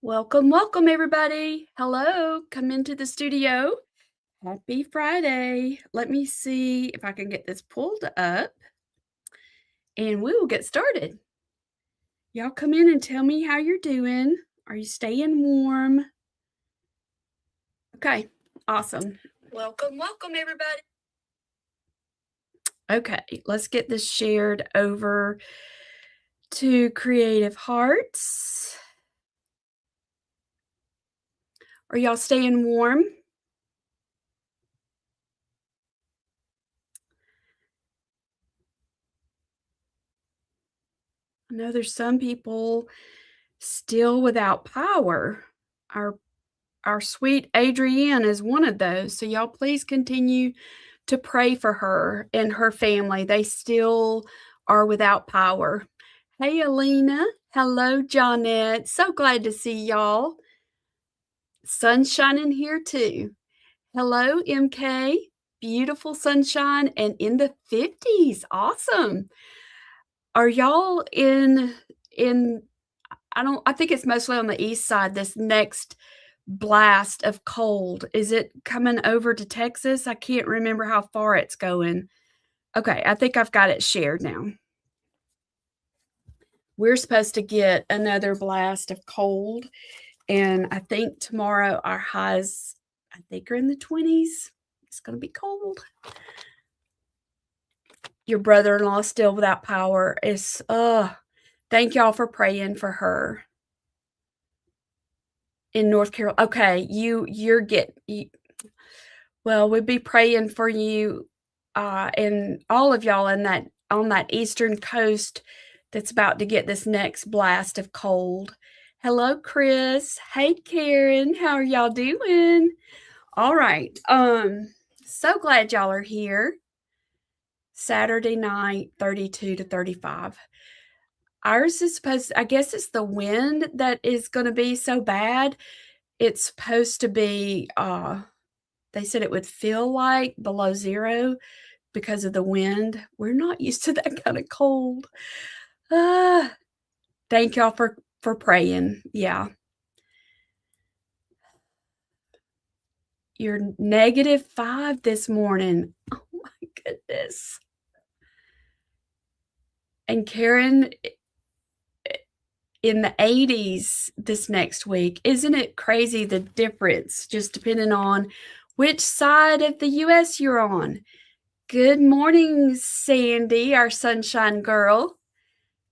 Welcome, welcome, everybody. Hello, come into the studio. Happy Friday. Let me see if I can get this pulled up and we will get started. Y'all come in and tell me how you're doing. Are you staying warm? Okay, awesome. Welcome, welcome, everybody. Okay, let's get this shared over to Creative Hearts. Are y'all staying warm? I know there's some people still without power. Our sweet Adrienne is one of those. So y'all please continue to pray for her and her family. They still are without power. Hey, Alina. Hello, Johnette. So glad to see y'all. Sun's shining here too. Hello, MK. Beautiful sunshine and in the 50s. Awesome. Are y'all in I think it's mostly on the east side, this next blast of cold. Is it coming over to Texas? I can't remember how far it's going. Okay, I think I've got it shared now. We're supposed to get another blast of cold, and I think tomorrow our highs, I think, are in the 20s. It's going to be cold. Your brother-in-law still without power. Thank y'all for praying for her. In North Carolina. Okay, well, we'd be praying for you, and all of y'all on that eastern coast that's about to get this next blast of cold. Hello, Chris. Hey, Karen. How are y'all doing? All right. So glad y'all are here. Saturday night, 32 to 35. Ours is I guess it's the wind that is going to be so bad. It's supposed to be, they said it would feel like below zero because of the wind. We're not used to that kind of cold. Thank y'all for praying. Yeah. You're -5 this morning. Oh my goodness. And Karen, in the 80s this next week. Isn't it crazy the difference, just depending on which side of the US you're on? Good morning, Sandy, our sunshine girl.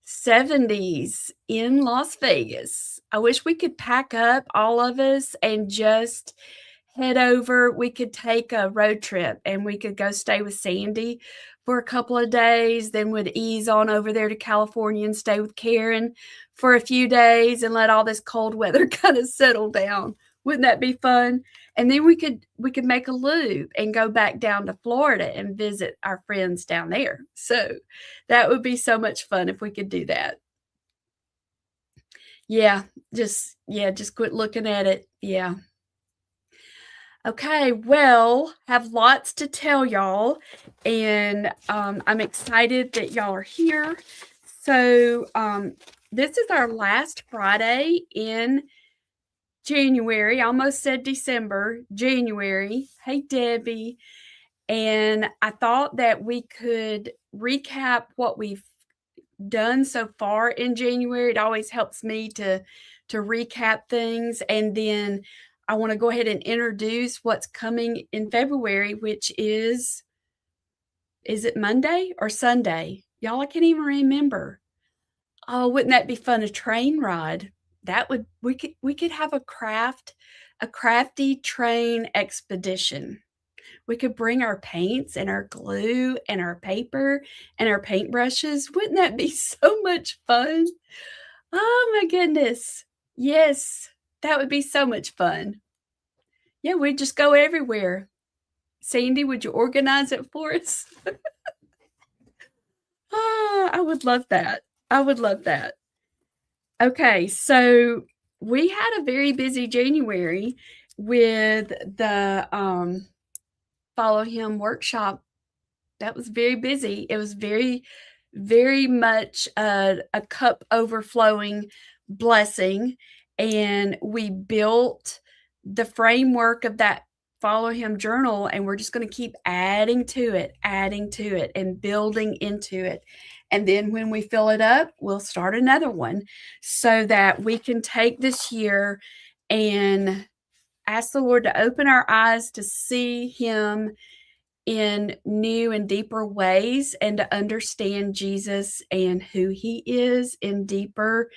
70s in Las Vegas. I wish we could pack up, all of us, and just head over. We could take a road trip and we could go stay with Sandy for a couple of days. Then we'd ease on over there to California and stay with Karen for a few days and let all this cold weather kind of settle down. Wouldn't that be fun? And then we could make a loop and go back down to Florida and visit our friends down there. So that would be so much fun if we could do that. Yeah, just quit looking at it. Yeah. Okay, well, have lots to tell y'all, and I'm excited that y'all are here. So this is our last Friday in January. I almost said December, January. Hey, Debbie. And I thought that we could recap what we've done so far in January. It always helps me to recap things, and then I want to go ahead and introduce what's coming in February, which is it Monday or Sunday? Y'all, I can't even remember. Oh, wouldn't that be fun? A train ride. That would we could have a crafty train expedition. We could bring our paints and our glue and our paper and our paintbrushes. Wouldn't that be so much fun? Oh my goodness. Yes, that would be so much fun. Yeah, we'd just go everywhere. Sandy, would you organize it for us? I would love that. I would love that. Okay, so we had a very busy January with the Follow Him workshop. That was very busy. It was very, very much a cup overflowing blessing. and we built the framework of that Follow Him journal, and we're just going to keep adding to it, and building into it. And then when we fill it up, we'll start another one so that we can take this year and ask the Lord to open our eyes to see Him in new and deeper ways, and to understand Jesus and who He is in deeper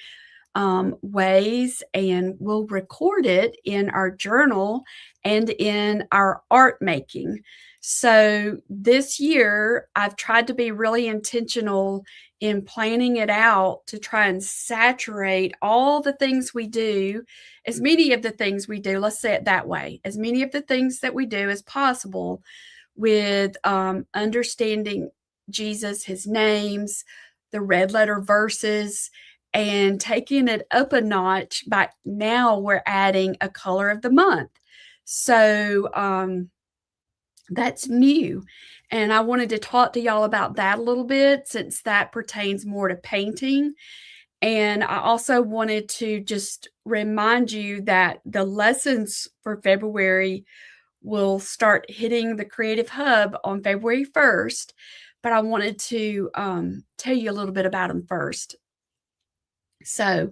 ways. And we'll record it in our journal and in our art making. So this year, I've tried to be really intentional in planning it out to try and saturate all the things we do, as many of the things we do, let's say it that way, as many of the things that we do as possible, with understanding Jesus, His names, the red letter verses, and taking it up a notch. By now we're adding a color of the month. So that's new. And I wanted to talk to y'all about that a little bit, since that pertains more to painting. And I also wanted to just remind you that the lessons for February will start hitting the Creative Hub on February 1st. But I wanted to tell you a little bit about them first. So,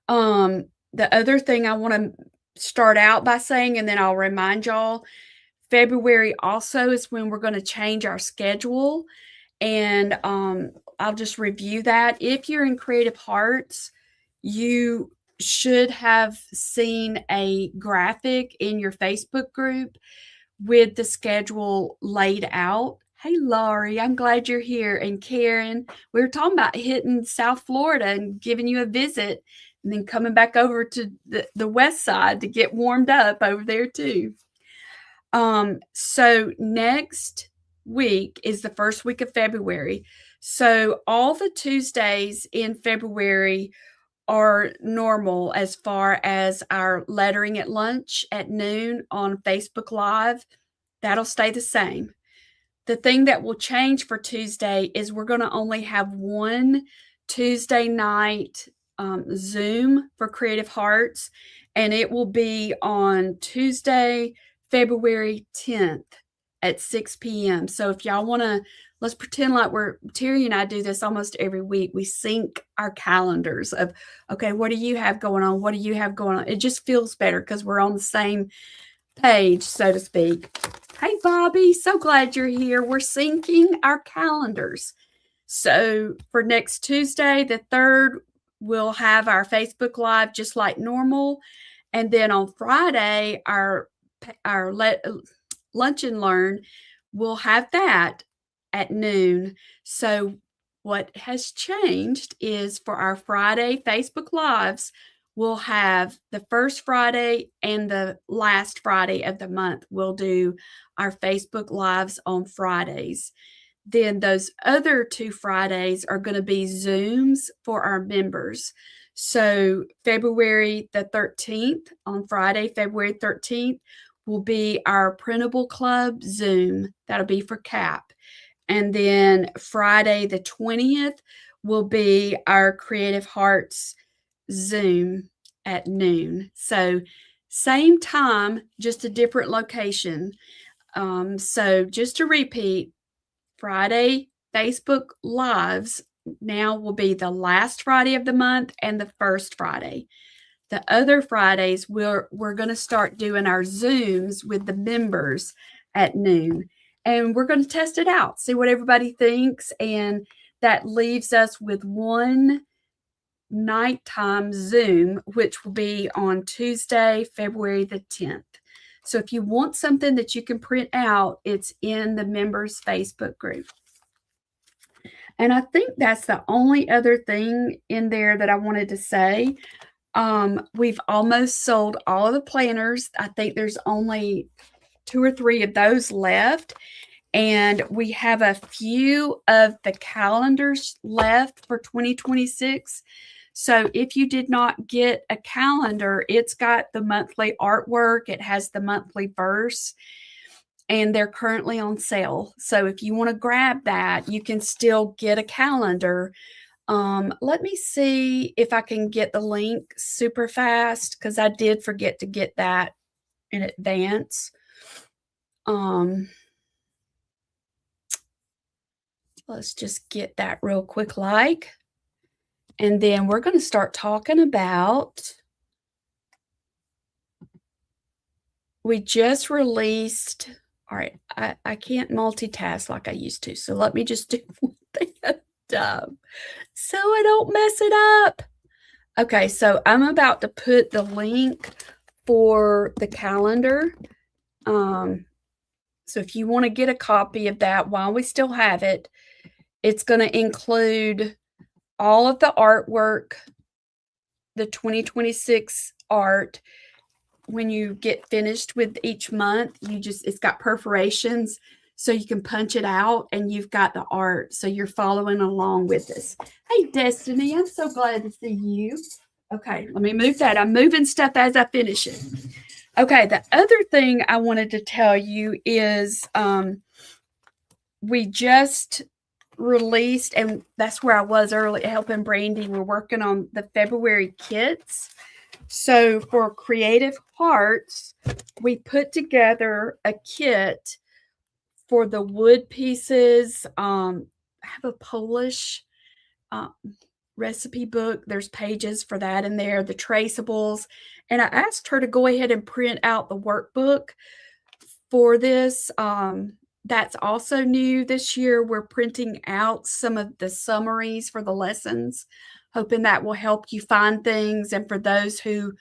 the other thing I want to start out by saying, and then I'll remind y'all, February also is when we're going to change our schedule. And I'll just review that. If you're in Creative Hearts, you should have seen a graphic in your Facebook group with the schedule laid out. Hey, Laurie, I'm glad you're here. And Karen, we were talking about hitting South Florida and giving you a visit, and then coming back over to the west side to get warmed up over there too. So next week is the first week of February. So all the Tuesdays in February are normal as far as our lettering at lunch at noon on Facebook Live. That'll stay the same. The thing that will change for Tuesday is we're going to only have one Tuesday night Zoom for Creative Hearts, and it will be on Tuesday, February 10th at 6 p.m. So if y'all want to, let's pretend like Terry and I do this almost every week. We sync our calendars of, okay, what do you have going on? What do you have going on? It just feels better because we're on the same page, so to speak. Hey, Bobby, so glad you're here. We're syncing our calendars. So for next Tuesday, the 3rd, we'll have our Facebook Live just like normal. And then on Friday, our Lunch and Learn, we'll have that at noon. So what has changed is for our Friday Facebook Lives, we'll have the first Friday and the last Friday of the month. We'll do our Facebook Lives on Fridays. Then those other 2 Fridays are going to be Zooms for our members. So February the 13th, on Friday, February 13th, will be our Printable Club Zoom. That'll be for CAP. And then Friday the 20th will be our Creative Hearts Zoom at noon. So same time, just a different location. So just to repeat, Friday Facebook Lives now will be the last Friday of the month and the first Friday. The other Fridays, we're going to start doing our Zooms with the members at noon. And we're going to test it out, see what everybody thinks. And that leaves us with one nighttime Zoom, which will be on Tuesday, February the 10th. So if you want something that you can print out, it's in the members Facebook group. And I think that's the only other thing in there that I wanted to say. We've almost sold all of the planners. I think there's only 2 or 3 of those left. And we have a few of the calendars left for 2026. So if you did not get a calendar, it's got the monthly artwork. It has the monthly verse, and they're currently on sale. So if you want to grab that, you can still get a calendar. Let me see if I can get the link super fast because I did forget to get that in advance. Let's just get that real quick like. And then we're going to start talking about, we just released, all right, I can't multitask like I used to. So let me just do one thing at a time so I don't mess it up. Okay, so I'm about to put the link for the calendar. So if you want to get a copy of that while we still have it, it's going to include all of the artwork, the 2026 art. When you get finished with each month, it's got perforations so you can punch it out and you've got the art. So you're following along with us. Hey, Destiny, I'm so glad to see you. Okay, let me move that. I'm moving stuff as I finish it. Okay, the other thing I wanted to tell you is we just released, and that's where I was early helping Brandy. We're working on the February kits. So for Creative Hearts, we put together a kit for the wood pieces. I have a Polish recipe book. There's pages for that in there, the traceables. And I asked her to go ahead and print out the workbook for this. That's also new this year. We're printing out some of the summaries for the lessons, hoping that will help you find things. And for those who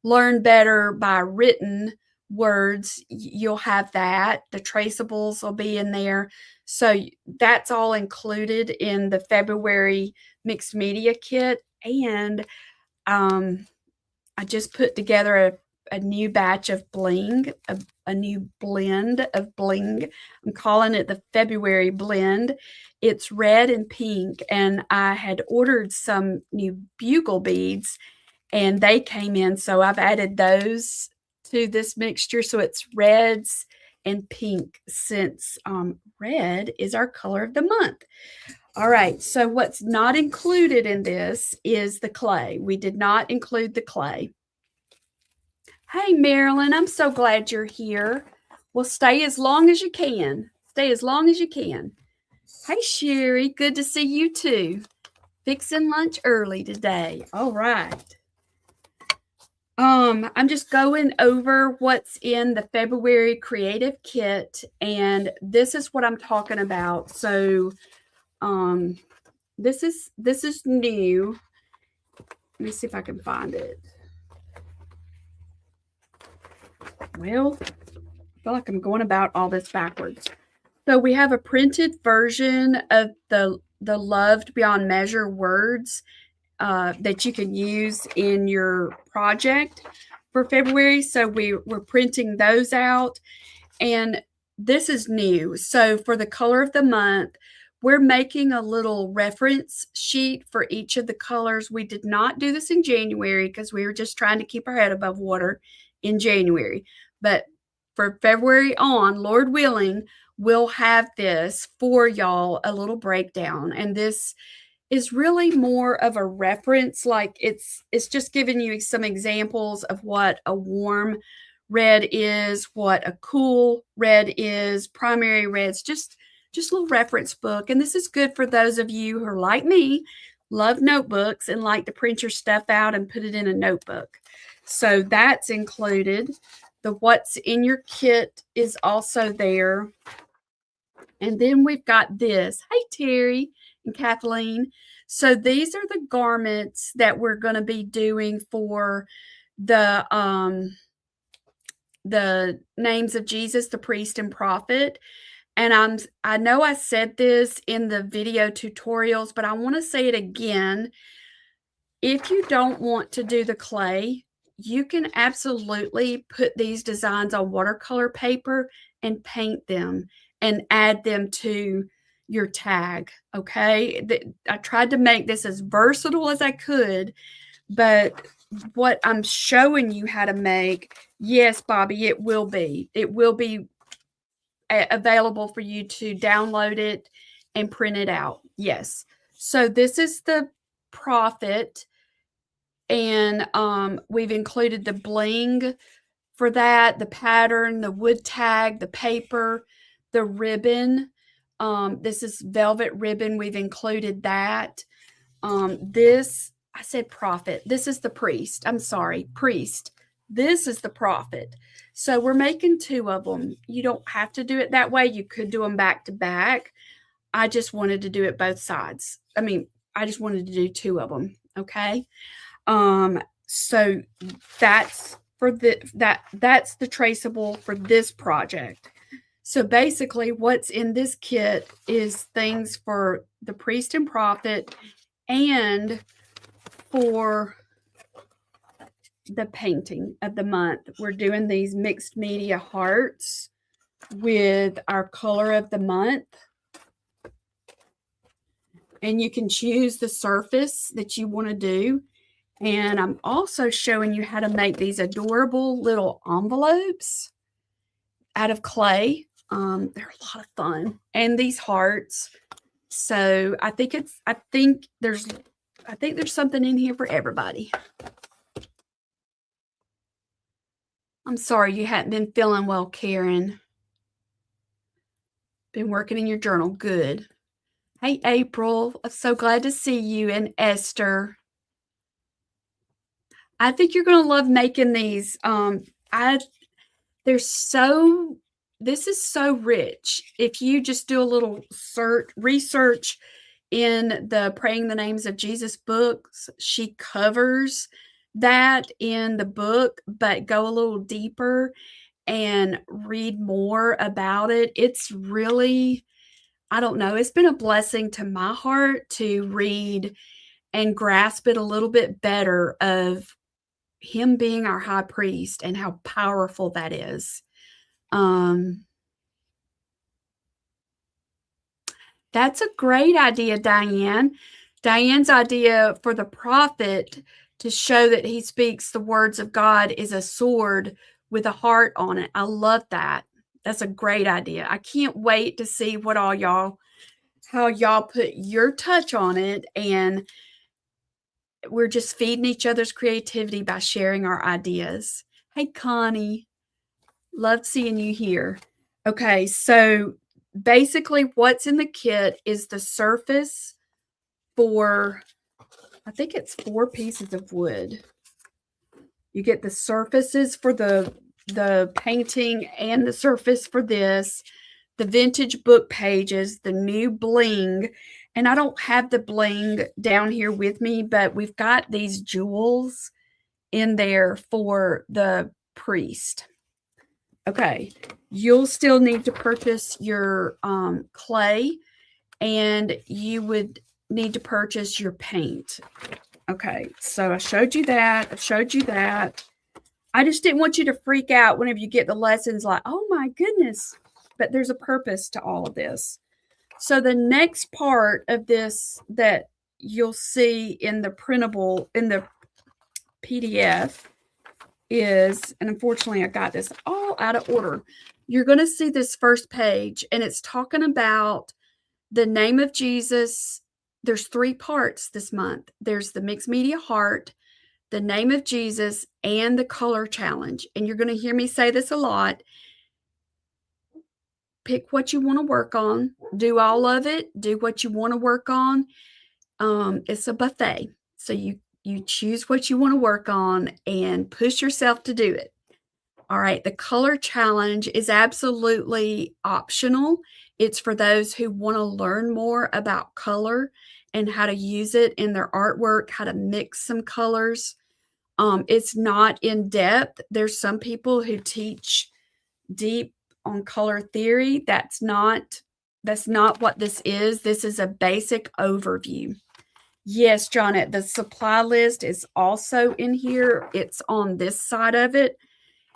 learn better by written words, you'll have that. The traceables will be in there. So that's all included in the February mixed media kit. And I just put together a new batch of bling, a new blend of bling. I'm calling it the February blend. It's red and pink, and I had ordered some new bugle beads, and they came in, so I've added those to this mixture. So it's reds and pink, since red is our color of the month. All right, so what's not included in this is the clay. We did not include the clay. Hey, Marilyn, I'm so glad you're here. Well, stay as long as you can. Stay as long as you can. Hey, Sherry, good to see you too. Fixing lunch early today. All right. I'm just going over what's in the February creative kit, and this is what I'm talking about. So, this is new. Let me see if I can find it. Well, I feel like I'm going about all this backwards. So we have a printed version of the Loved Beyond Measure words that you can use in your project for February. So we're printing those out, and this is new. So for the color of the month, we're making a little reference sheet for each of the colors. We did not do this in January because we were just trying to keep our head above water in January. But for February on, Lord willing, we'll have this for y'all, a little breakdown. And this is really more of a reference, like it's just giving you some examples of what a warm red is, what a cool red is, primary reds, just a little reference book. And this is good for those of you who are like me, love notebooks and like to print your stuff out and put it in a notebook. So that's included. The what's in your kit is also there. And then we've got this. Hey, Terry and Kathleen. So these are the garments that we're going to be doing for the names of Jesus, the priest and prophet. And I know I said this in the video tutorials, but I want to say it again. If you don't want to do the clay, you can absolutely put these designs on watercolor paper and paint them and add them to your tag. Okay. I tried to make this as versatile as I could, but what I'm showing you how to make, yes, Bobby, it will be available for you to download it and print it out. Yes. So this is the Prophet, and we've included the bling for that, the pattern, the wood tag, the paper, the ribbon. This is velvet ribbon. We've included that. This, I said prophet. This is the priest. I'm sorry, priest. This is the prophet. So we're making two of them. You don't have to do it that way. You could do them back to back. I just wanted to do it both sides. I mean, I just wanted to do two of them. Okay. So that's for that's the traceable for this project. So basically what's in this kit is things for the priest and prophet and for the painting of the month. We're doing these mixed media hearts with our color of the month. And you can choose the surface that you want to do. And I'm also showing you how to make these adorable little envelopes out of clay. They're a lot of fun. And these hearts. So I think there's something in here for everybody. I'm sorry you hadn't been feeling well, Karen. Been working in your journal. Good. Hey, April. I'm so glad to see you, and Esther. I think you're going to love making these. This is so rich. If you just do a little research in the Praying the Names of Jesus books, she covers that in the book, but go a little deeper and read more about it. It's really, I don't know, it's been a blessing to my heart to read and grasp it a little bit better of him being our high priest and how powerful that is. That's a great idea, Diane. Diane's idea for the prophet to show that he speaks the words of God is a sword with a heart on it. I love that. That's a great idea. I can't wait to see what how y'all put your touch on it. And we're just feeding each other's creativity by sharing our ideas. Hey, Connie. Love seeing you here. Okay, so basically what's in the kit is the surface for, I think it's 4 pieces of wood. You get the surfaces for the painting and the surface for this, the vintage book pages, the new bling. And I don't have the bling down here with me, but we've got these jewels in there for the priest. Okay, you'll still need to purchase your clay, and you would need to purchase your paint. Okay, so I showed you that. I showed you that. I just didn't want you to freak out whenever you get the lessons like, oh my goodness. But there's a purpose to all of this. So the next part of this that you'll see in the printable, in the PDF is, and unfortunately I got this all out of order. You're going to see this first page, and it's talking about the name of Jesus. There's 3 parts this month. There's the mixed media heart, the name of Jesus, and the color challenge. And you're going to hear me say this a lot. Pick what you want to work on. Do all of it. Do what you want to work on. It's a buffet. So you choose what you want to work on and push yourself to do it. All right. The color challenge is absolutely optional. It's for those who want to learn more about color and how to use it in their artwork, how to mix some colors. It's not in depth. There's some people who teach deep on color theory. That's not what this is. This is a basic overview. Yes, Johnette, the supply list is also in here. It's on this side of it,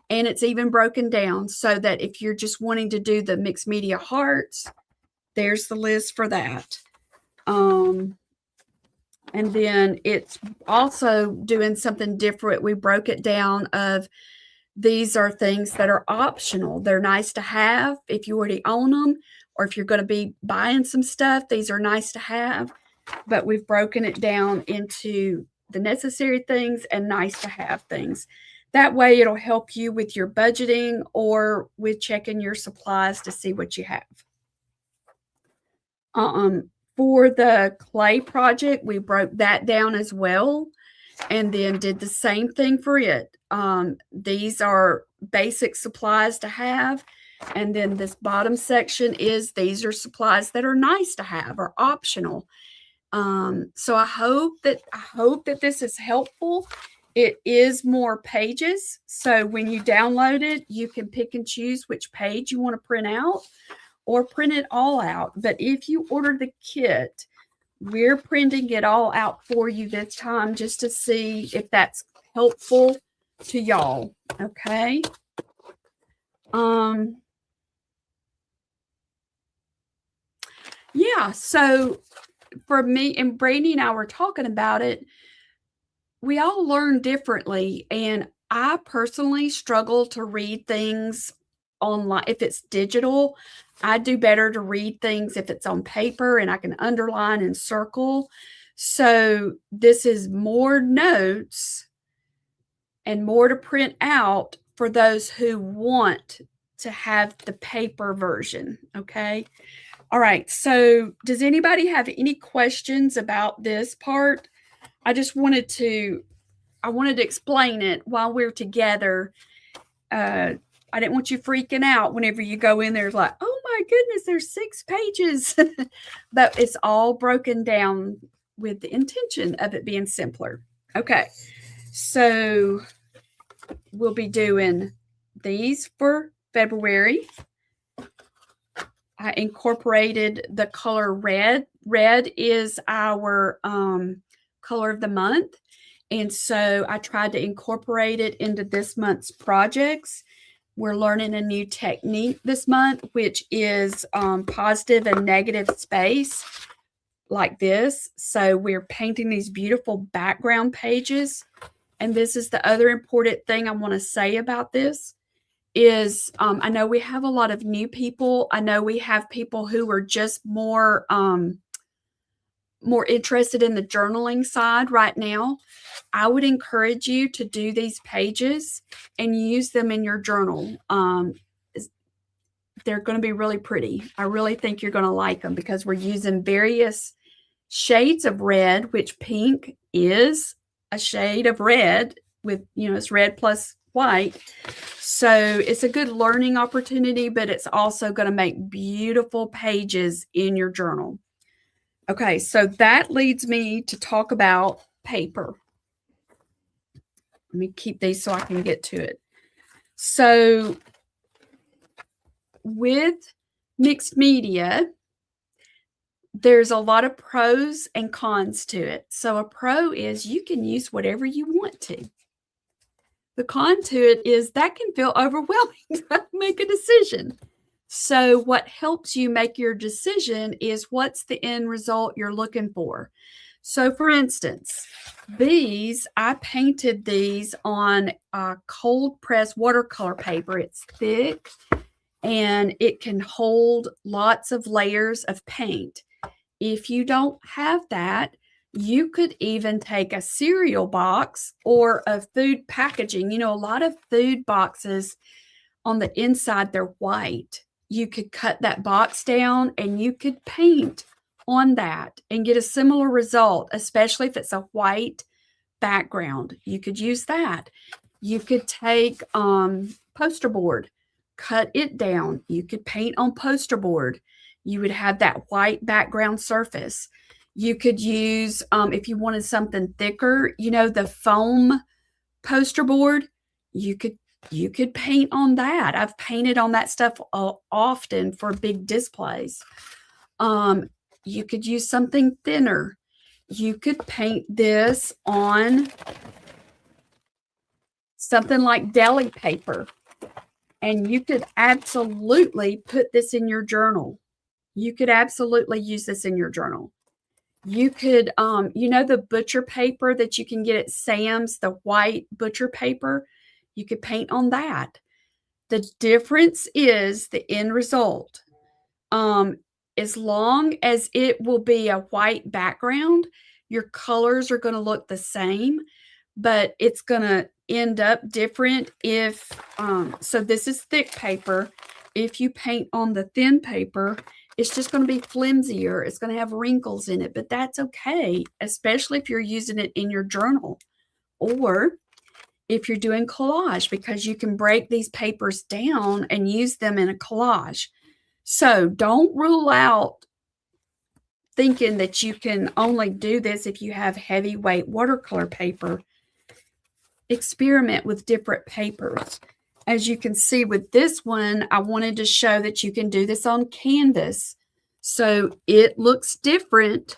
and it's even broken down so that if you're just wanting to do the mixed media hearts, there's the list for that. And then it's also doing something different. We broke it down of these are things that are optional. They're nice to have if you already own them, or if you're going to be buying some stuff, these are nice to have. but we've broken it down into the necessary things and nice to have things. That way it'll help you with your budgeting or with checking your supplies to see what you have. For the clay project, we broke that down as well and then did the same thing for it. These are basic supplies to have. And then this bottom section is these are supplies that are nice to have or optional. So I hope that this is helpful. It is more pages. So when you download it, you can pick and choose which page you want to print out or print it all out. But if you order the kit, we're printing it all out for you this time just to see if that's helpful to y'all. Okay. Yeah, so for me and Brandy and I were talking about it, we all learn differently. And I personally struggle to read things online. If it's digital, I do better to read things if it's on paper and I can underline and circle. So this is more notes and more to print out for those who want to have the paper version. Okay. All right. So does anybody have any questions about this part? I just wanted to explain it while we're together. I didn't want you freaking out whenever you go in there like, oh my goodness, there's 6 pages. But it's all broken down with the intention of it being simpler. Okay. So we'll be doing these for February. I incorporated the color red. Red is our color of the month. And so I tried to incorporate it into this month's projects. We're learning a new technique this month, which is positive and negative space like this. So we're painting these beautiful background pages. And this is the other important thing I want to say about this is I know we have a lot of new people. I know we have people who are just more interested in the journaling side right now. I would encourage you to do these pages and use them in your journal. They're going to be really pretty. I really think you're going to like them because we're using various shades of red, which pink is a shade of red with, it's red plus white. So it's a good learning opportunity, but it's also going to make beautiful pages in your journal. Okay, so that leads me to talk about paper. Let me keep these so I can get to it. So with mixed media, there's a lot of pros and cons to it. So a pro is you can use whatever you want to. The con to it is that can feel overwhelming to make a decision. So what helps you make your decision is what's the end result you're looking for. So for instance, I painted these on cold press watercolor paper. It's thick and it can hold lots of layers of paint. If you don't have that, you could even take a cereal box or a food packaging. A lot of food boxes on the inside, they're white. You could cut that box down and you could paint on that and get a similar result, especially if it's a white background. You could use that. You could take poster board, cut it down. You could paint on poster board. You would have that white background surface. You could use, if you wanted something thicker, the foam poster board, you could paint on that. I've painted on that stuff often for big displays. You could use something thinner. You could paint this on something like deli paper. And you could absolutely put this in your journal. You could absolutely use this in your journal. You could, the butcher paper that you can get at Sam's, the white butcher paper, you could paint on that. The difference is the end result. as long as it will be a white background, your colors are gonna look the same, but it's gonna end up different if, so this is thick paper. If you paint on the thin paper, it's just gonna be flimsier. It's gonna have wrinkles in it, but that's okay, especially if you're using it in your journal or if you're doing collage, because you can break these papers down and use them in a collage. So don't rule out thinking that you can only do this if you have heavyweight watercolor paper. Experiment with different papers. As you can see with this one, I wanted to show that you can do this on canvas. So it looks different.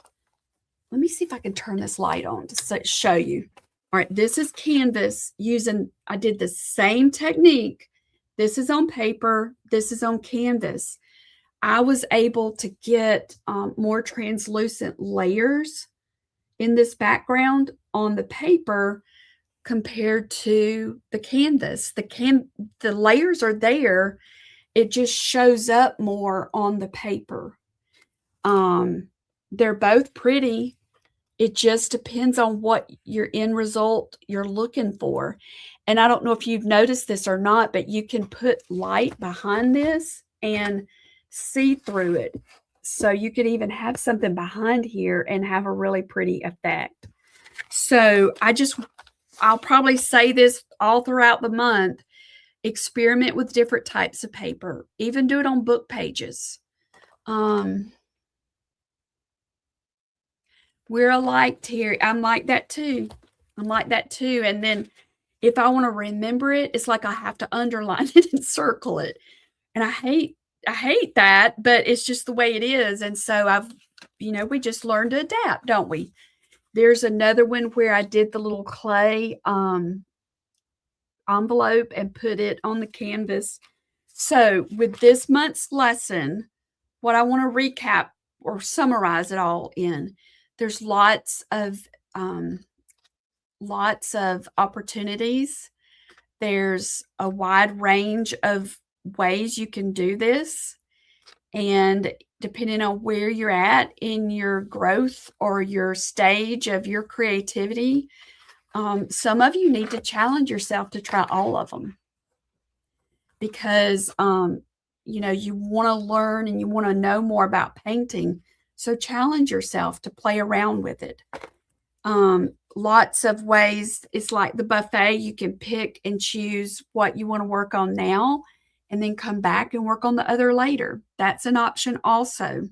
Let me see if I can turn this light on to show you. All right, this is canvas using, I did the same technique. This is on paper, this is on canvas. I was able to get more translucent layers in this background on the paper compared to the canvas. The layers are there. It just shows up more on the paper. They're both pretty. It just depends on what your end result you're looking for. And I don't know if you've noticed this or not, but you can put light behind this and see through it. So you could even have something behind here and have a really pretty effect. So I'll probably say this all throughout the month. Experiment with different types of paper. Even do it on book pages. We're alike, Terry. I'm like that too. I'm like that too. And then if I want to remember it, it's like I have to underline it and circle it. And I hate that, but it's just the way it is. And so we just learn to adapt, don't we? There's another one where I did the little clay envelope and put it on the canvas. So with this month's lesson, what I want to recap or summarize it all in, there's lots of opportunities. There's a wide range of ways you can do this. And depending on where you're at in your growth or your stage of your creativity, some of you need to challenge yourself to try all of them. Because, you want to learn and you want to know more about painting. So challenge yourself to play around with it. Lots of ways. It's like the buffet. You can pick and choose what you want to work on now and then come back and work on the other later. That's an option also.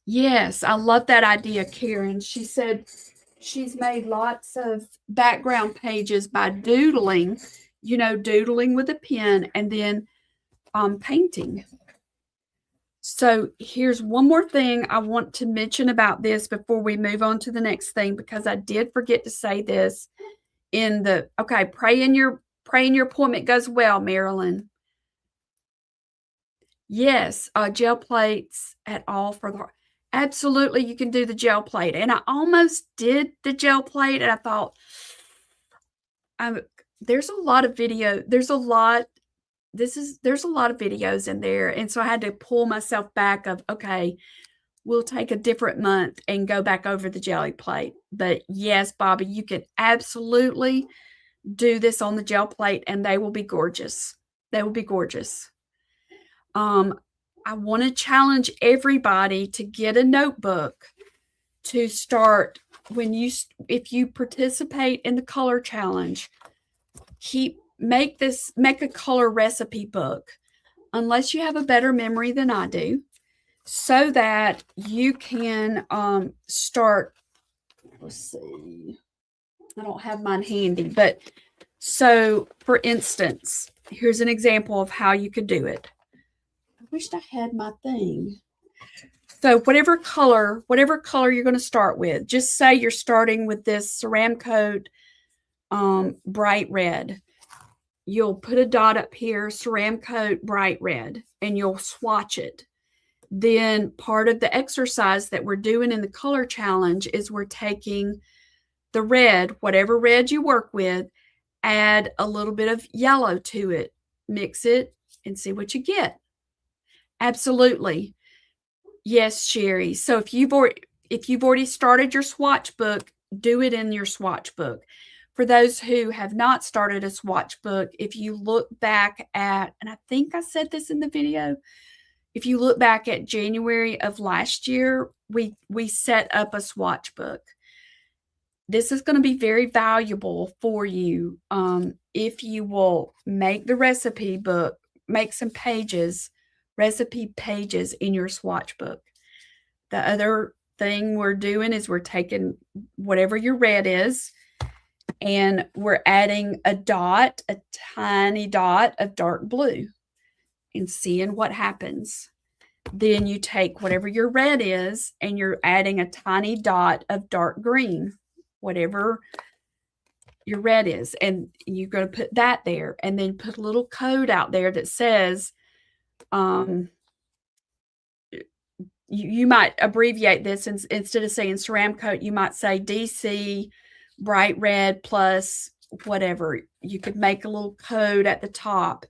Yes, I love that idea, Karen. She said she's made lots of background pages by doodling, doodling with a pen and then painting. So here's one more thing I want to mention about this before we move on to the next thing, because I did forget to say this praying your appointment goes well, Marilyn. Yes, gel plates at all for the, absolutely, you can do the gel plate. And I almost did the gel plate and I thought, there's a lot of video. There's a lot of videos in there. And so I had to pull myself back of, okay, we'll take a different month and go back over the jelly plate. But yes, Bobby, you can absolutely do this on the gel plate and they will be gorgeous. They will be gorgeous. I want to challenge everybody to get a notebook to start if you participate in the color challenge, make a color recipe book, unless you have a better memory than I do, so that you can start. Let's see. I don't have mine handy, but so for instance, here's an example of how you could do it. I wished I had my thing. So whatever color you're going to start with, just say you're starting with this Ceramcoat bright red. You'll put a dot up here, Ceramcoat bright red, and you'll swatch it. Then part of the exercise that we're doing in the color challenge is we're taking the red, whatever red you work with, add a little bit of yellow to it, mix it, and see what you get. Absolutely. Yes, Sherry. So if you've already started your swatch book, do it in your swatch book. For those who have not started a swatch book, if you look back at, and I think I said this in the video, if you look back at January of last year, we set up a swatch book. This is going to be very valuable for you if you will make the recipe book, make some pages, recipe pages in your swatch book. The other thing we're doing is we're taking whatever your red is, and we're adding a tiny dot of dark blue and seeing what happens. Then you take whatever your red is and you're adding a tiny dot of dark green, whatever your red is, and you're going to put that there, and then put a little code out there that says, you might abbreviate this, instead of saying Ceramcoat, you might say DC bright red plus whatever. You could make a little code at the top.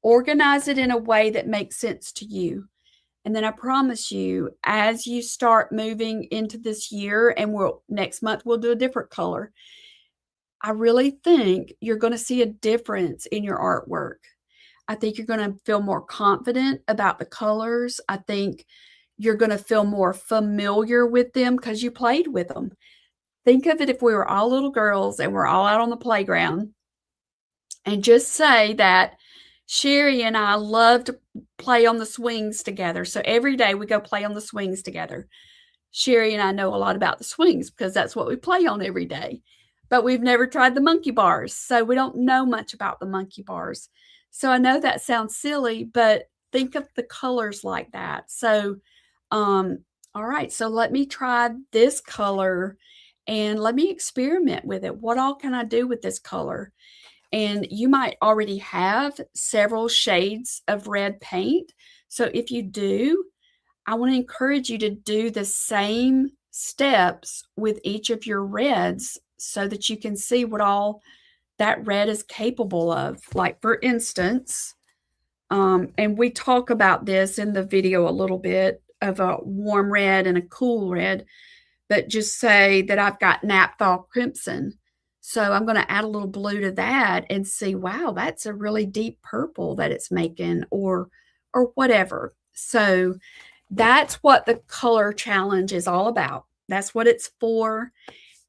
Organize it in a way that makes sense to you. And then I promise you, as you start moving into this year, and next month we'll do a different color, I really think you're going to see a difference in your artwork. I think you're going to feel more confident about the colors. I think you're going to feel more familiar with them because you played with them. Think of it if we were all little girls and we're all out on the playground, and just say that Sherry and I love to play on the swings together. So every day we go play on the swings together. Sherry and I know a lot about the swings because that's what we play on every day. But we've never tried the monkey bars, so we don't know much about the monkey bars. So I know that sounds silly, but think of the colors like that. So, all right, so let me try this color and let me experiment with it. What all can I do with this color? And you might already have several shades of red paint. So if you do, I want to encourage you to do the same steps with each of your reds so that you can see what all that red is capable of. Like, for instance, and we talk about this in the video a little bit, of a warm red and a cool red, but just say that I've got Naphthol Crimson. So I'm going to add a little blue to that and see, wow, that's a really deep purple that it's making, or whatever. So that's what the color challenge is all about. That's what it's for.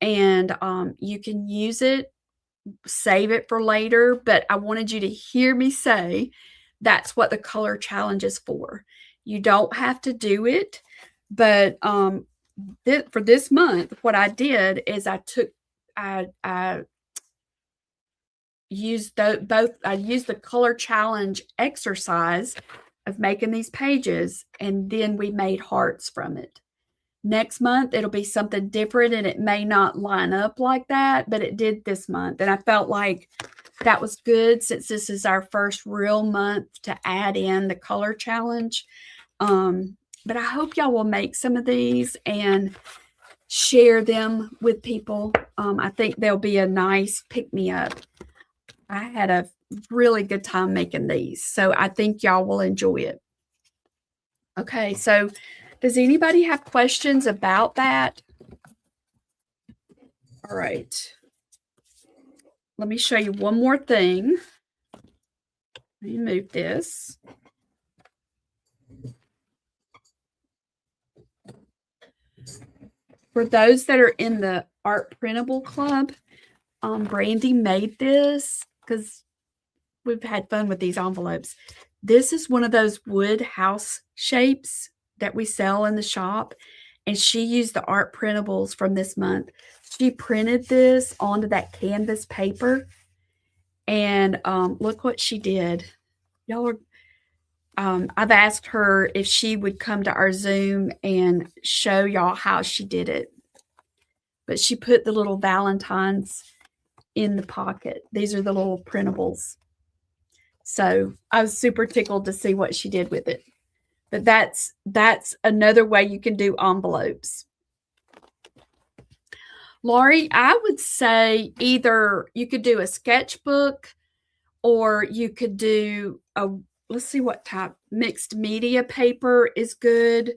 And you can use it, save it for later, but I wanted you to hear me say that's what the color challenge is for. You don't have to do it, but for this month, what I did is I used the color challenge exercise of making these pages, and then we made hearts from it. Next month, it'll be something different, and it may not line up like that, but it did this month. And I felt like that was good since this is our first real month to add in the color challenge. But I hope y'all will make some of these and share them with people. I think they'll be a nice pick-me-up. I had a really good time making these, so I think y'all will enjoy it. Okay, so does anybody have questions about that? All right. Let me show you one more thing. Let me move this. For those that are in the Art Printable Club, Brandy made this because we've had fun with these envelopes. This is one of those wood house shapes that we sell in the shop, and she used the Art Printables from this month. She printed this onto that canvas paper, and look what she did. Y'all are I've asked her if she would come to our Zoom and show y'all how she did it. But she put the little Valentines in the pocket. These are the little printables. So I was super tickled to see what she did with it. But that's another way you can do envelopes. Laurie, I would say either you could do a sketchbook, or you could do let's see what type. Mixed media paper is good.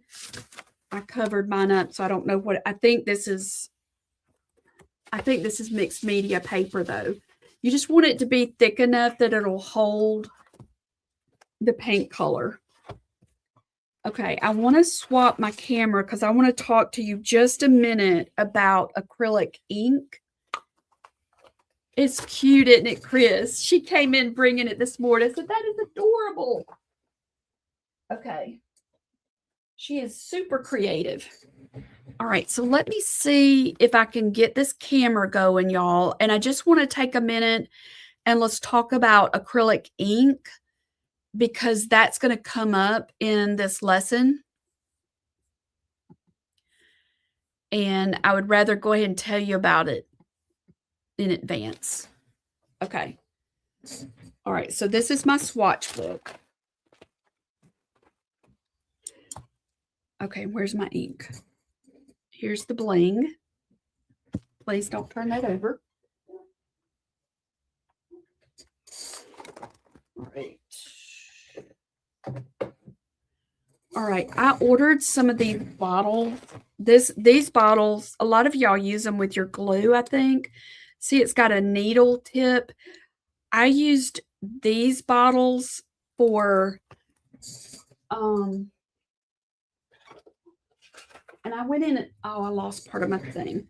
I covered mine up, so I don't know what. I think this is mixed media paper, though. You just want it to be thick enough that it'll hold the paint color. Okay, I want to swap my camera because I want to talk to you just a minute about acrylic ink. It's cute, isn't it, Chris? She came in bringing it this morning. I said, that is adorable. Okay. She is super creative. All right, so let me see if I can get this camera going, y'all. And I just want to take a minute and let's talk about acrylic ink because that's going to come up in this lesson. And I would rather go ahead and tell you about it in advance. Okay. All right, so this is my swatch book. Okay, where's my ink? Here's the bling. Please don't turn that over. All right. All right, I ordered some of these bottles. These bottles, a lot of y'all use them with your glue, I think. See, it's got a needle tip. I used these bottles for, and I went in, oh, I lost part of my thing.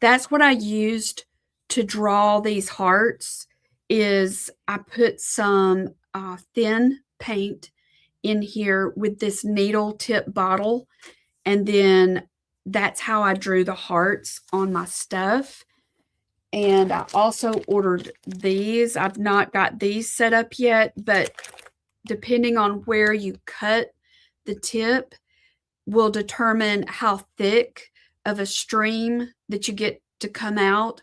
That's what I used to draw these hearts is I put some thin paint in here with this needle tip bottle. And then that's how I drew the hearts on my stuff. And I also ordered these. I've not got these set up yet, but depending on where you cut the tip will determine how thick of a stream that you get to come out.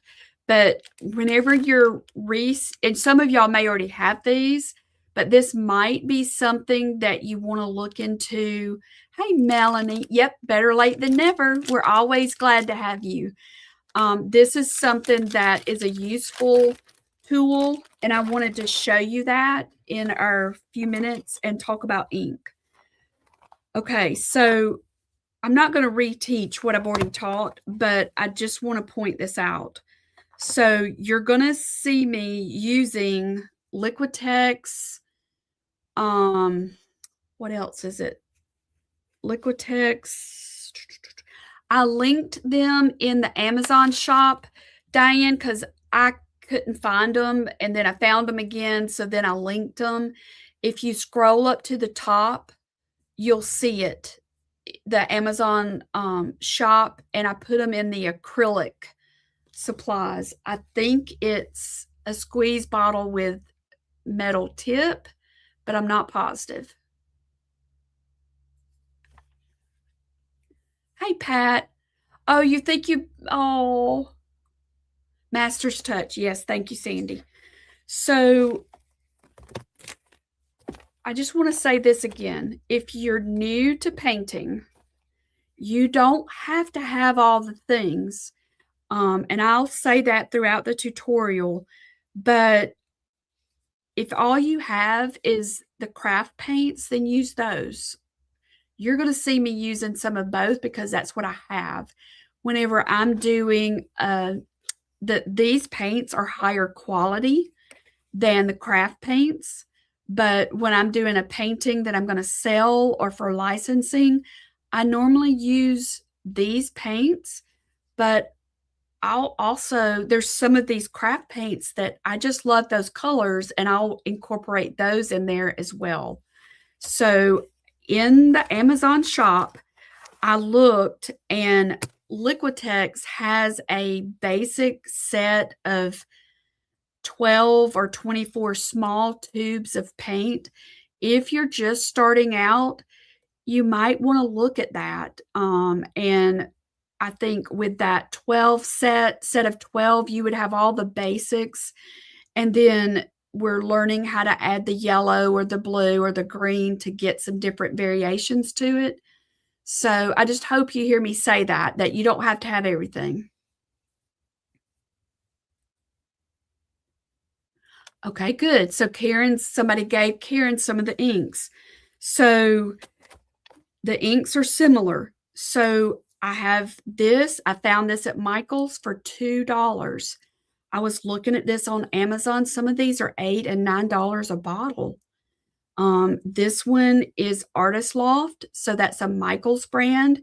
But whenever you're and some of y'all may already have these, but this might be something that you want to look into. Hey, Melanie. Yep, better late than never. We're always glad to have you. This is something that is a useful tool, and I wanted to show you that in our few minutes and talk about ink. Okay, so I'm not going to reteach what I've already taught, but I just want to point this out. So you're going to see me using Liquitex. What else is it? Liquitex. I linked them in the Amazon shop, Diane, because I couldn't find them, and then I found them again, so then I linked them. If you scroll up to the top, you'll see it, the Amazon shop, and I put them in the acrylic supplies. I think it's a squeeze bottle with metal tip, but I'm not positive. Hey, Pat. Oh, you think oh, Master's Touch. Yes, thank you, Sandy. So I just want to say this again. If you're new to painting, you don't have to have all the things. And I'll say that throughout the tutorial, but if all you have is the craft paints, then use those. You're going to see me using some of both because that's what I have. Whenever I'm doing, these paints are higher quality than the craft paints. But when I'm doing a painting that I'm going to sell or for licensing, I normally use these paints, but I'll also, there's some of these craft paints that I just love those colors, and I'll incorporate those in there as well. So in the Amazon shop, I looked, and Liquitex has a basic set of 12 or 24 small tubes of paint. If you're just starting out, you might want to look at that. And I think with that 12 set of 12, you would have all the basics. And then we're learning how to add the yellow or the blue or the green to get some different variations to it. So I just hope you hear me say that you don't have to have everything. Okay, good. So somebody gave Karen some of the inks. So the inks are similar. So I have this. I found this at Michael's for $2. I was looking at this on Amazon. Some of these are $8 and $9 a bottle. This one is Artist Loft. So that's a Michael's brand.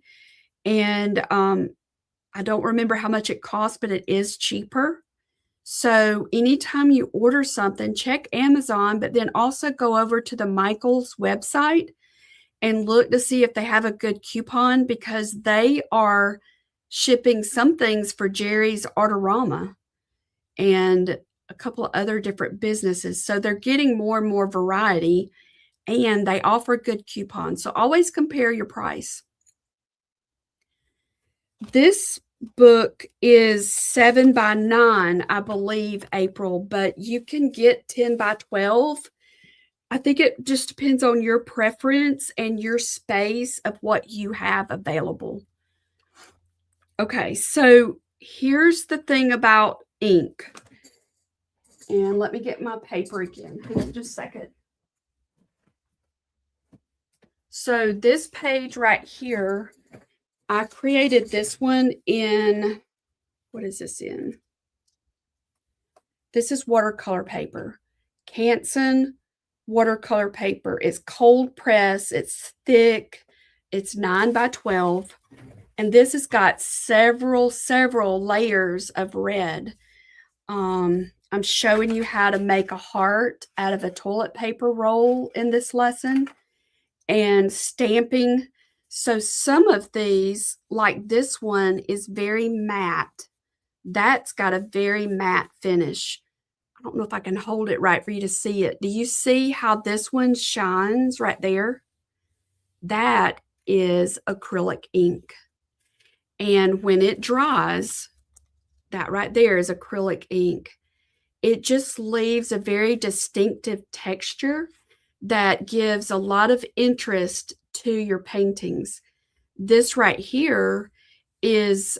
And I don't remember how much it costs, but it is cheaper. So anytime you order something, check Amazon, but then also go over to the Michaels website and look to see if they have a good coupon, because they are shipping some things for Jerry's Artorama and a couple of other different businesses. So they're getting more and more variety, and they offer good coupons. So always compare your price. This book is 7 by 9, I believe, April, but you can get 10 by 12. I think it just depends on your preference and your space of what you have available. Okay, so here's the thing about ink. And let me get my paper again. Hang on just a second. So this page right here, I created this one in, what is this in? This is watercolor paper. Canson watercolor paper. It's cold press. It's thick. It's 9 by 12. And this has got several layers of red. I'm showing you how to make a heart out of a toilet paper roll in this lesson, and stamping. So some of these, like this one, is very matte. That's got a very matte finish. I don't know if I can hold it right for you to see it. Do you see how this one shines right there? That is acrylic ink. And when it dries, that right there is acrylic ink. It just leaves a very distinctive texture that gives a lot of interest to your paintings. This right here is,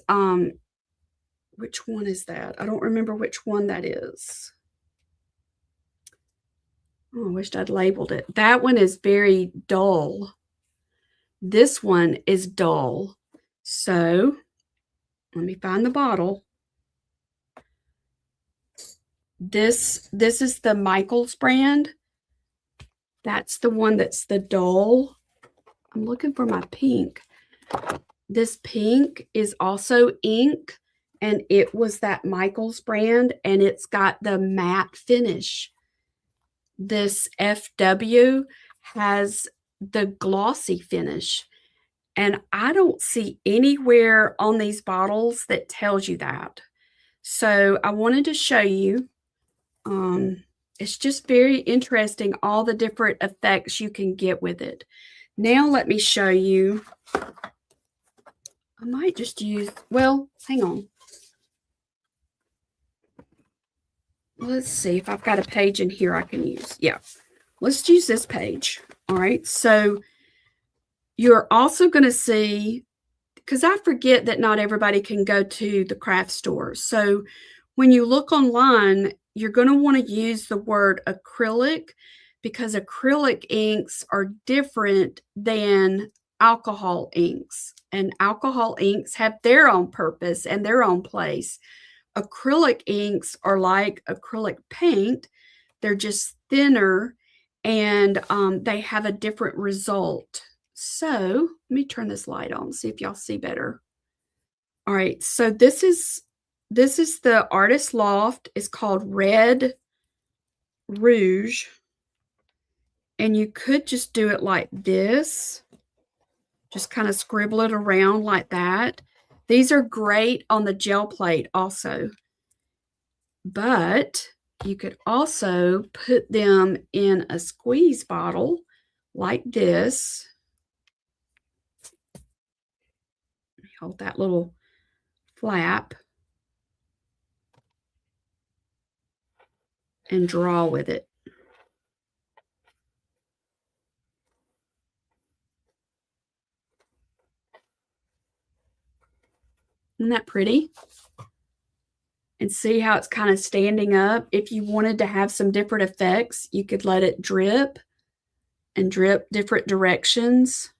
which one is that? I don't remember which one that is. Oh, I wished I'd labeled it. That one is very dull. This one is dull. So let me find the bottle. This is the Michaels brand. That's the one that's the dull. I'm looking for my pink. This pink is also ink, and it was that Michaels brand, and it's got the matte finish. This FW has the glossy finish, and I don't see anywhere on these bottles that tells you that. So I wanted to show you. It's just very interesting, all the different effects you can get with it. Now let me show you. I might just use, well, hang on. Let's see if I've got a page in here I can use. Yeah, let's use this page. All right, so you're also going to see, because I forget that not everybody can go to the craft store. So when you look online, you're going to want to use the word acrylic, because acrylic inks are different than alcohol inks. And alcohol inks have their own purpose and their own place. Acrylic inks are like acrylic paint. They're just thinner, and they have a different result. So let me turn this light on, see if y'all see better. All right, so this is the Artist Loft. It's called Red Rouge. And you could just do it like this. Just kind of scribble it around like that. These are great on the gel plate also. But you could also put them in a squeeze bottle like this. Hold that little flap and draw with it. Isn't that pretty? And see how it's kind of standing up? If you wanted to have some different effects, you could let it drip and drip different directions.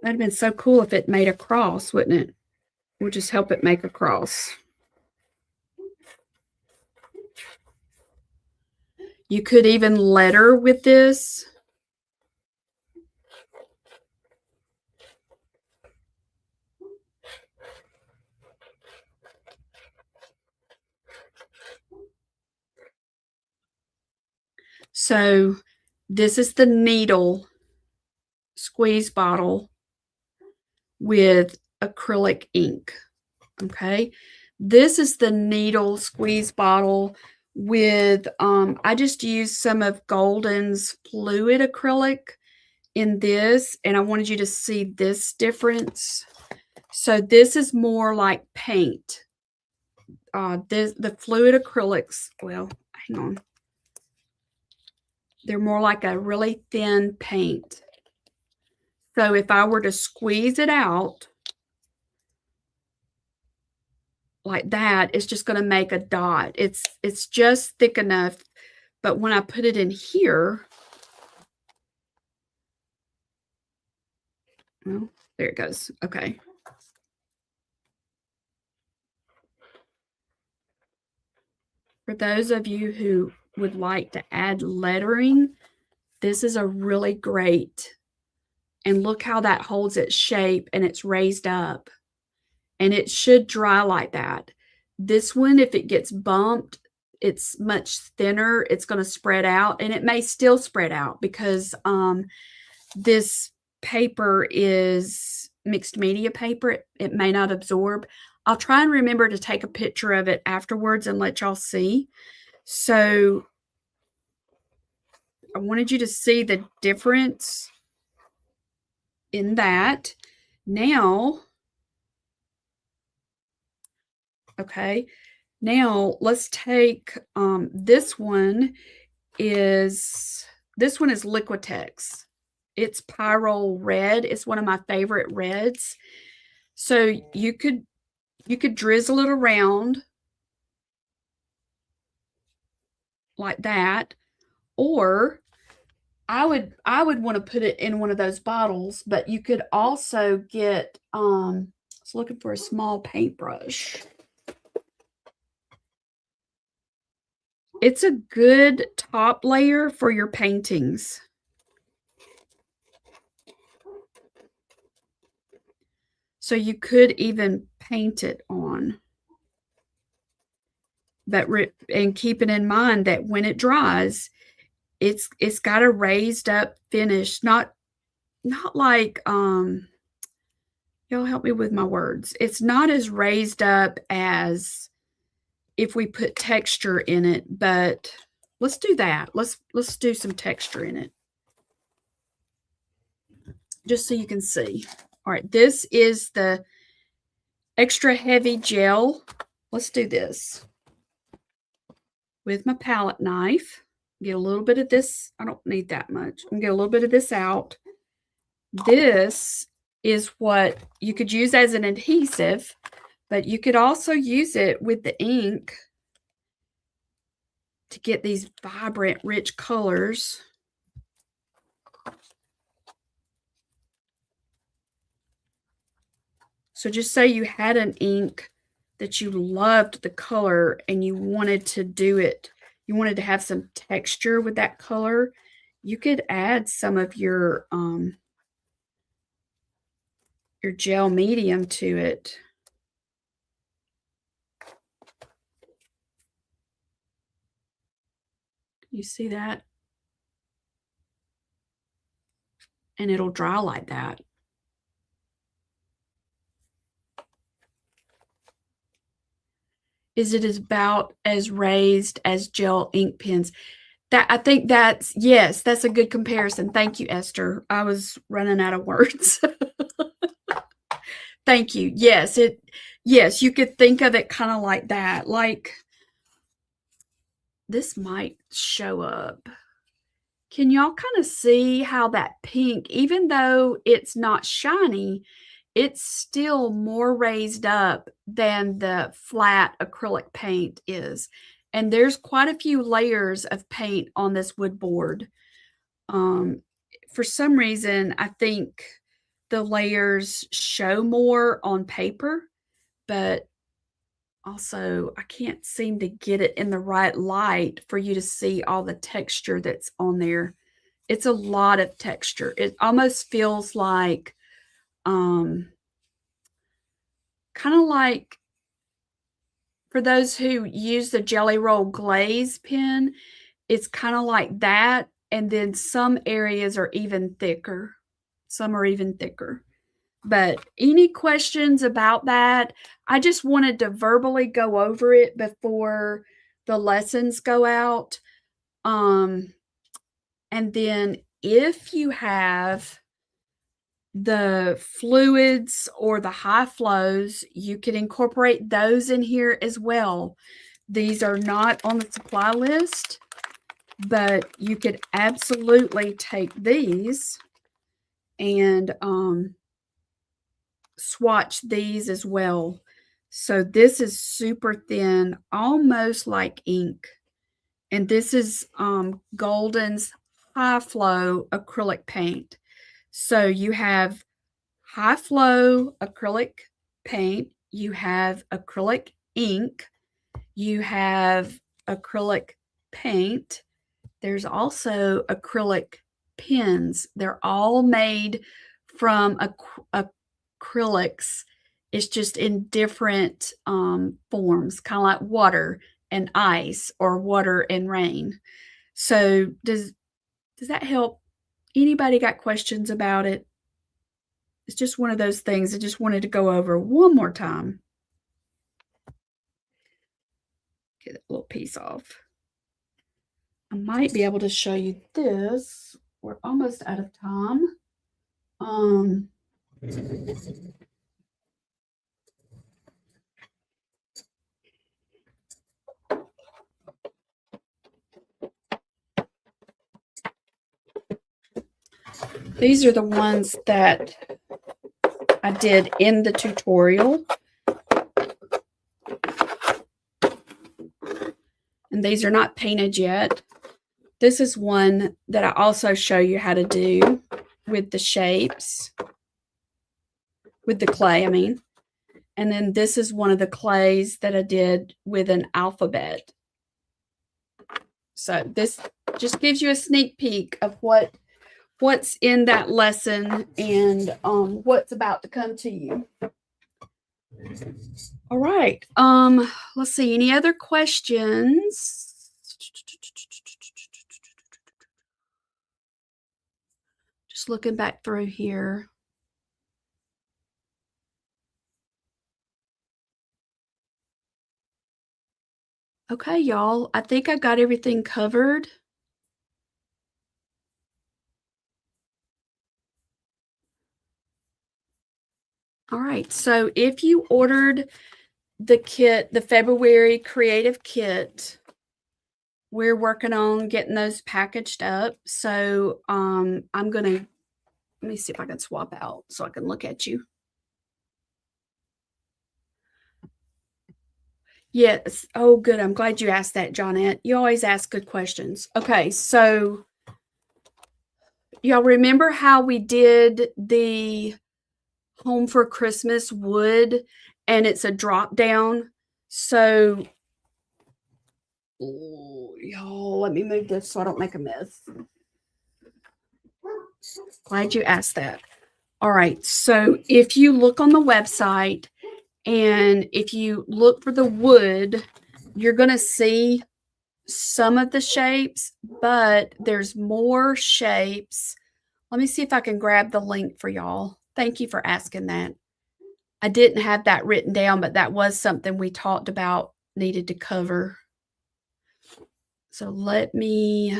That'd have been so cool if it made a cross, wouldn't it? We'll just help it make a cross. You could even letter with this. So this is the needle squeeze bottle with acrylic ink. Okay. This is the needle squeeze bottle with, I just used some of Golden's fluid acrylic in this, and I wanted you to see this difference. So this is more like paint. The fluid acrylics, well, hang on. They're more like a really thin paint. So if I were to squeeze it out like that, it's just going to make a dot. It's just thick enough, but when I put it in here, well, there it goes. Okay. For those of you who would like to add lettering, this is a really great, and look how that holds its shape and it's raised up, and it should dry like that. This one, if it gets bumped, it's much thinner. It's going to spread out, and it may still spread out because this paper is mixed media paper. It may not absorb. I'll try and remember to take a picture of it afterwards and let y'all see. So I wanted you to see the difference in that. Now, okay, now let's take this one is Liquitex. It's Pyrrole Red. It's one of my favorite reds. So you could drizzle it around like that, or I would want to put it in one of those bottles, but you could also get I was looking for a small paintbrush. It's a good top layer for your paintings. So you could even paint it on. But and keeping in mind that when it dries, it's got a raised up finish, not like y'all help me with my words. It's not as raised up as if we put texture in it, but let's do that. Let's do some texture in it. Just so you can see. All right, this is the extra heavy gel. Let's do this with my palette knife. Get a little bit of this. I don't need that much. I'm gonna get a little bit of this out. This is what you could use as an adhesive, but you could also use it with the ink to get these vibrant, rich colors. So just say you had an ink that you loved the color and you wanted to do it, you wanted to have some texture with that color, you could add some of your gel medium to it. You see that? And it'll dry like that. Is it about as raised as gel ink pens? That, I think that's, yes, that's a good comparison. Thank you, Esther. I was running out of words. Thank you. Yes, yes, you could think of it kind of like that. Like, this might show up. Can y'all kind of see how that pink, even though it's not shiny, it's still more raised up than the flat acrylic paint is. And there's quite a few layers of paint on this wood board. Um, for some reason, I think the layers show more on paper, but also I can't seem to get it in the right light for you to see all the texture that's on there. It's a lot of texture. It almost feels like, kind of like for those who use the Jelly Roll glaze pen, it's kind of like that. And then some areas are even thicker. Some are even thicker. But any questions about that? I just wanted to verbally go over it before the lessons go out. And then if you have the fluids or the high flows, you can incorporate those in here as well. These are not on the supply list, but you could absolutely take these and swatch these as well. So this is super thin, almost like ink. And this is Golden's High Flow acrylic paint. So you have high flow acrylic paint, you have acrylic ink, you have acrylic paint. There's also acrylic pens. They're all made from acrylics. It's just in different forms, kind of like water and ice or water and rain. So does that help? Anybody got questions about it? It's just one of those things I just wanted to go over one more time. Get that little piece off. I might be able to show you this. We're almost out of time. These are the ones that I did in the tutorial. And these are not painted yet. This is one that I also show you how to do with the shapes, with the clay, I mean. And then this is one of the clays that I did with an alphabet. So this just gives you a sneak peek of what's in that lesson and what's about to come to you. All right. Let's see. Any other questions? Just looking back through here. Okay, y'all. I think I got everything covered. All right. So if you ordered the kit, the February Creative Kit, we're working on getting those packaged up. So I'm going to, let me see if I can swap out so I can look at you. Yes. Oh, good. I'm glad you asked that, Johnette. You always ask good questions. Okay. So y'all remember how we did the Home for Christmas wood and it's a drop down? So y'all, let me move this so I don't make a mess. Glad you asked that. All right. So if you look on the website and if you look for the wood, you're going to see some of the shapes, but there's more shapes. Let me see if I can grab the link for y'all. Thank you for asking that. I didn't have that written down, but that was something we talked about needed to cover. So let me.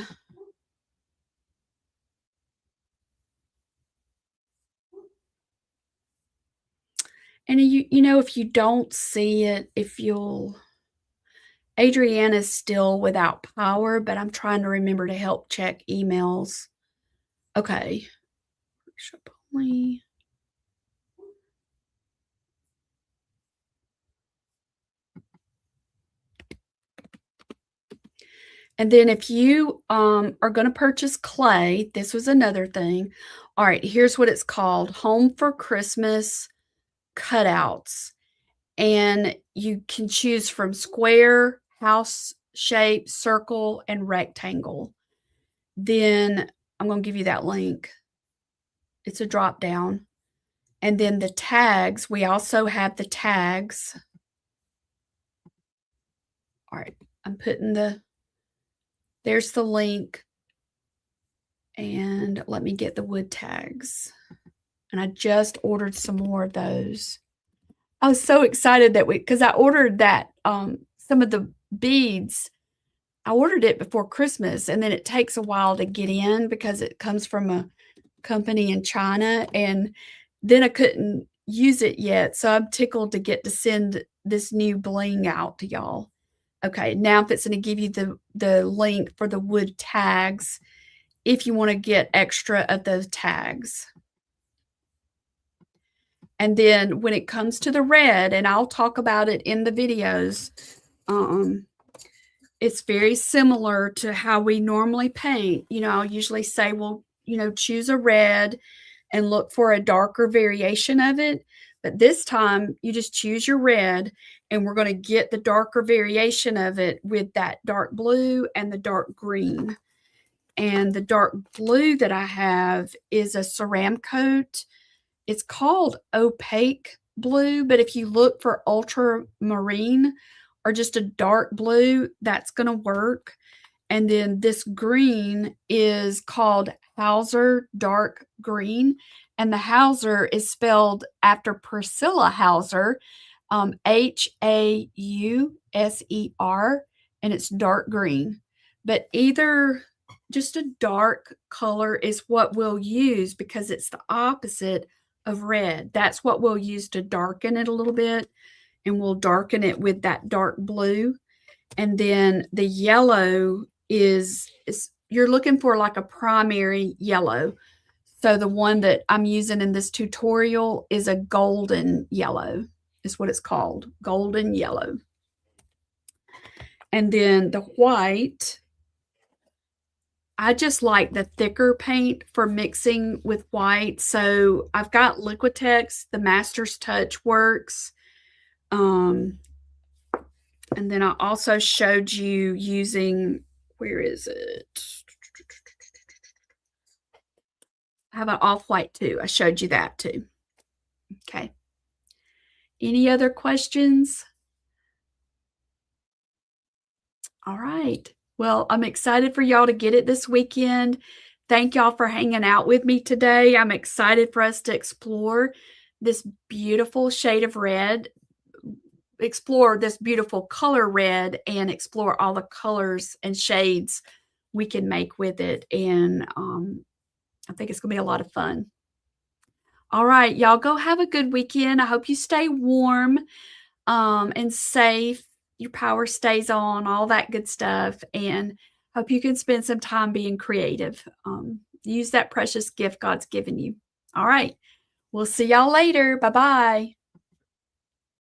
And you know, if you don't see it, if you'll, Adriana's still without power, but I'm trying to remember to help check emails. Okay. Workshop only. And then if you are going to purchase clay, this was another thing. All right, here's what it's called: Home for Christmas cutouts. And you can choose from square, house shape, circle, and rectangle. Then I'm going to give you that link. It's a drop down. And then the tags, we also have the tags. All right, I'm putting there's the link. And let me get the wood tags. And I just ordered some more of those. I was so excited that because I ordered that, some of the beads, I ordered it before Christmas, and then it takes a while to get in because it comes from a company in China, and then I couldn't use it yet, so I'm tickled to get to send this new bling out to y'all. Okay, now I'm fixing to give you the link for the wood tags if you wanna get extra of those tags. And then when it comes to the red, and I'll talk about it in the videos, it's very similar to how we normally paint. You know, I'll usually say, well, you know, choose a red and look for a darker variation of it. But this time, you just choose your red, and we're going to get the darker variation of it with that dark blue and the dark green. And the dark blue that I have is a Ceramcoat. It's called opaque blue, but if you look for ultramarine or just a dark blue, that's going to work. And then this green is called Hauser Dark Green. And the Hauser is spelled after Priscilla Hauser, Hauser, and it's dark green. But either just a dark color is what we'll use because it's the opposite of red. That's what we'll use to darken it a little bit, and we'll darken it with that dark blue. And then the yellow is you're looking for like a primary yellow. So the one that I'm using in this tutorial is a golden yellow, is what it's called, golden yellow. And then the white, I just like the thicker paint for mixing with white. So I've got Liquitex, the Master's Touch works. And then I also showed you using, where is it? I have an off-white too. I showed you that too. Okay. Any other questions? All right. Well, I'm excited for y'all to get it this weekend. Thank y'all for hanging out with me today. I'm excited for us to explore this beautiful shade of red, explore this beautiful color red, and explore all the colors and shades we can make with it. And I think it's going to be a lot of fun. All right, y'all go have a good weekend. I hope you stay warm and safe. Your power stays on, all that good stuff. And hope you can spend some time being creative. Use that precious gift God's given you. All right. We'll see y'all later. Bye-bye.